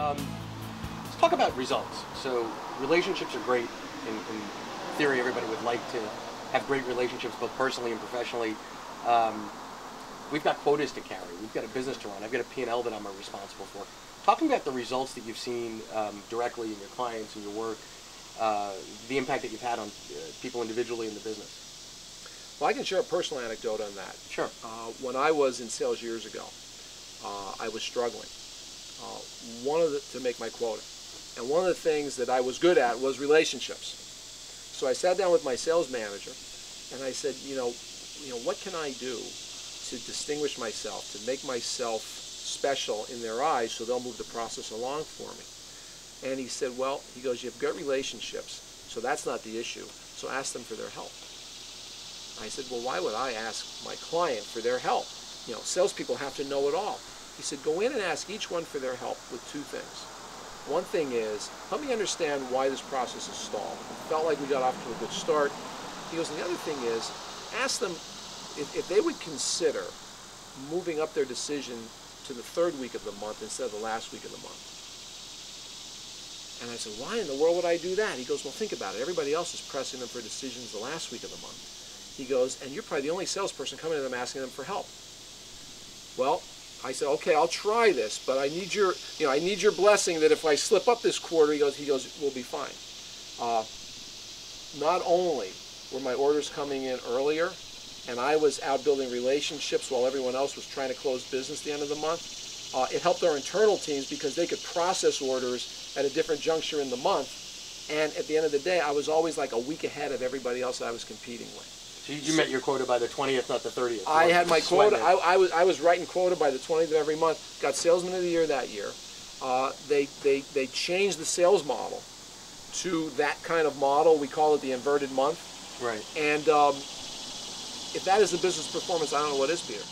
Let's talk about results. So relationships are great. In theory, everybody would like to have great relationships, both personally and professionally. We've got quotas to carry. We've got a business to run. I've got a P&L that I'm responsible for. Talking about the results that you've seen directly in your clients and your work, the impact that you've had on people individually in the business. Well, I can share a personal anecdote on that. Sure. When I was in sales years ago, I was struggling. To make my quota. And one of the things that I was good at was relationships. So I sat down with my sales manager and I said, what can I do to distinguish myself, to make myself special in their eyes so they'll move the process along for me? And he said, well, he goes, you've got relationships, so that's not the issue. So ask them for their help. I said, well, why would I ask my client for their help? Salespeople have to know it all. He said, go in and ask each one for their help with two things. One thing is, help me understand why this process is stalled. It felt like we got off to a good start. He goes, and the other thing is, ask them if they would consider moving up their decision to the third week of the month instead of the last week of the month. And I said, why in the world would I do that? He goes, well, think about it. Everybody else is pressing them for decisions the last week of the month. He goes, and you're probably the only salesperson coming to them asking them for help. Well, I said, okay, I'll try this, but I need your blessing that if I slip up this quarter, he goes, we'll be fine. Not only were my orders coming in earlier, and I was out building relationships while everyone else was trying to close business at the end of the month, it helped our internal teams because they could process orders at a different juncture in the month, and at the end of the day, I was always like a week ahead of everybody else I was competing with. So you met your quota by the 20th, not the 30th. I had my quota. I was writing quota by the 20th of every month. Got Salesman of the Year that year. They changed the sales model to that kind of model. We call it the inverted month. Right. And if that is the business performance, I don't know what is, Peter.